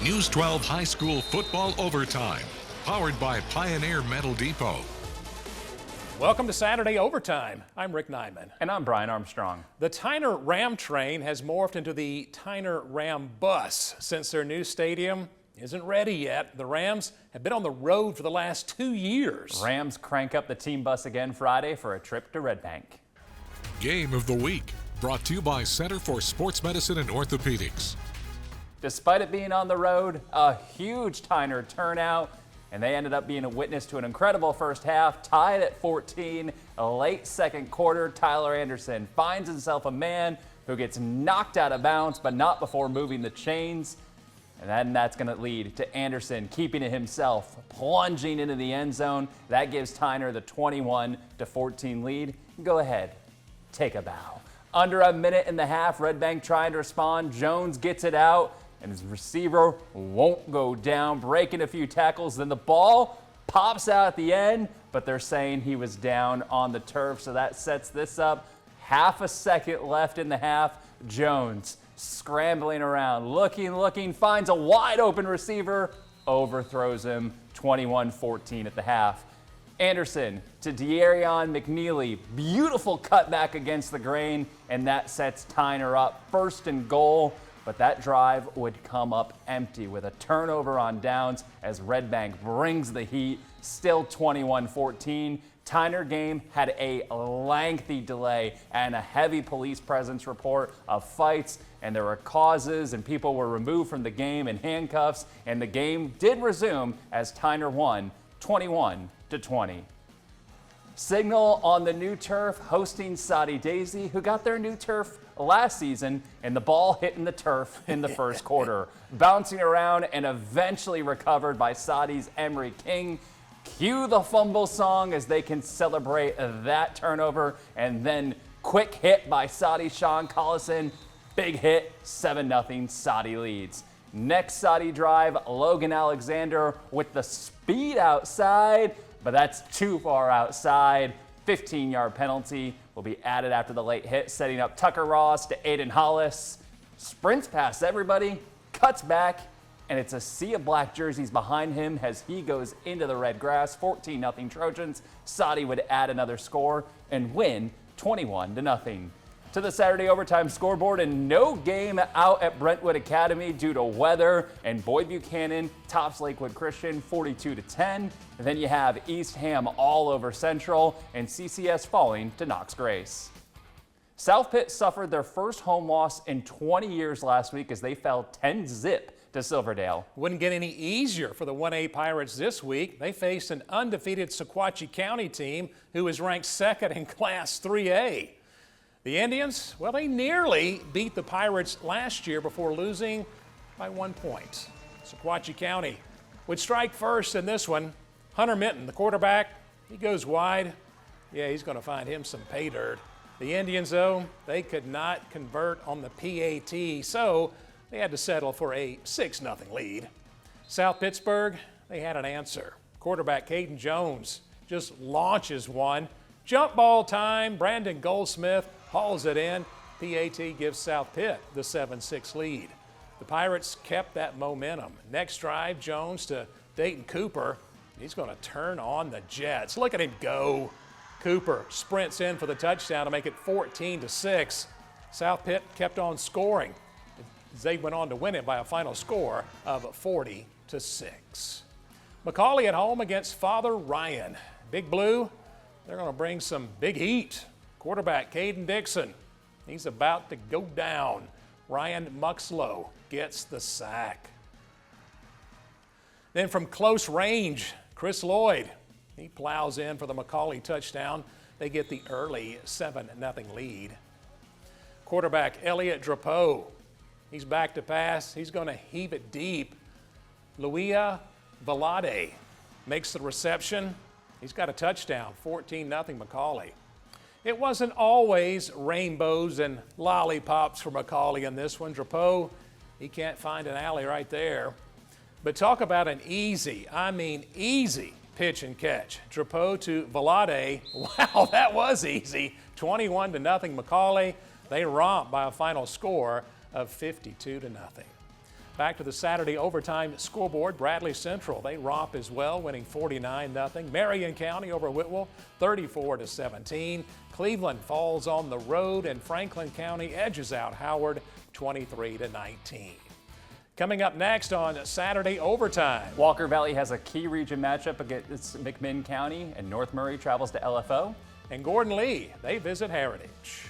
News 12 High School Football Overtime, powered by Pioneer Metal Depot. Welcome to Saturday Overtime. I'm Rick Nyman. And I'm Brian Armstrong. The Tyner Ram train has morphed into the Tyner Ram bus since their new stadium isn't ready yet. The Rams have been on the road for the last 2 years. Rams crank up the team bus again Friday for a trip to Red Bank. Game of the Week, brought to you by Center for Sports Medicine and Orthopedics. Despite it being on the road, a huge Tyner turnout, and they ended up being a witness to an incredible first half, tied at 14. A late second quarter, Tyler Anderson finds himself a man who gets knocked out of bounds, but not before moving the chains. And then that's going to lead to Anderson keeping it himself, plunging into the end zone. That gives Tyner the 21-14 lead. Go ahead, take a bow. Under a minute and a half, Red Bank trying to respond. Jones gets it out, and his receiver won't go down, breaking a few tackles. Then the ball pops out at the end, but they're saying he was down on the turf, so that sets this up. Half a second left in the half. Jones scrambling around, looking, finds a wide open receiver, overthrows him, 21-14 at the half. Anderson to De'Arion McNeely, beautiful cutback against the grain, and that sets Tyner up first and goal. But that drive would come up empty with a turnover on downs as Red Bank brings the heat, still 21-14. Tyner game had a lengthy delay and a heavy police presence report of fights, and there were causes and people were removed from the game in handcuffs, and the game did resume as Tyner won 21-20. Signal on the new turf hosting Soddy Daisy, who got their new turf last season, and the ball hitting the turf in the first quarter, bouncing around and eventually recovered by Soddy's Emery King. Cue the fumble song as they can celebrate that turnover, and then quick hit by Soddy Sean Collison. Big hit, 7-0, Soddy leads. Next Soddy drive, Logan Alexander with the speed outside, but that's too far outside. 15-yard penalty will be added after the late hit, setting up Tucker Ross to Aiden Hollis. Sprints past everybody, cuts back, and it's a sea of black jerseys behind him as he goes into the red grass. 14-0 Trojans. Soddy would add another score and win 21-0. To the Saturday Overtime scoreboard, and no game out at Brentwood Academy due to weather, and Boyd Buchanan tops Lakewood Christian 42-10. And then you have East Ham all over Central, and CCS falling to Knox Grace. South Pitt suffered their first home loss in 20 years last week as they fell 10-0 to Silverdale. Wouldn't get any easier for the 1A Pirates this week. They faced an undefeated Sequatchie County team who is ranked second in Class 3A. The Indians, well, they nearly beat the Pirates last year before losing by 1 point. Sequatchie County would strike first in this one. Hunter Minton, the quarterback, he goes wide. Yeah, he's going to find him some pay dirt. The Indians, though, they could not convert on the PAT, so they had to settle for a 6-0 lead. South Pittsburgh, they had an answer. Quarterback Caden Jones just launches one. Jump ball time, Brandon Goldsmith hauls it in. PAT gives South Pitt the 7-6 lead. The Pirates kept that momentum. Next drive, Jones to Dayton Cooper. He's going to turn on the Jets. Look at him go. Cooper sprints in for the touchdown to make it 14-6. South Pitt kept on scoring. They went on to win it by a final score of 40-6. McCauley at home against Father Ryan. Big Blue, they're going to bring some big heat. Quarterback Caden Dixon, he's about to go down. Ryan Muxlow gets the sack. Then from close range, Chris Lloyd, he plows in for the McCauley touchdown. They get the early 7-0 lead. Quarterback Elliot Drapeau, he's back to pass. He's going to heave it deep. Luia Valade makes the reception. He's got a touchdown, 14-0 McCauley. It wasn't always rainbows and lollipops for McCauley in this one. Drapeau, he can't find an alley right there. But talk about an easy, I mean easy pitch and catch. Drapeau to Valade. Wow, that was easy. 21-0 McCauley. They romp by a final score of 52-0. Back to the Saturday overtime scoreboard. Bradley Central, they romp as well, winning 49-0. Marion County over Whitwell, 34-17. Cleveland falls on the road, and Franklin County edges out Howard, 23-19. Coming up next on Saturday overtime. Walker Valley has a key region matchup against McMinn County, and North Murray travels to LFO. And Gordon Lee, they visit Heritage.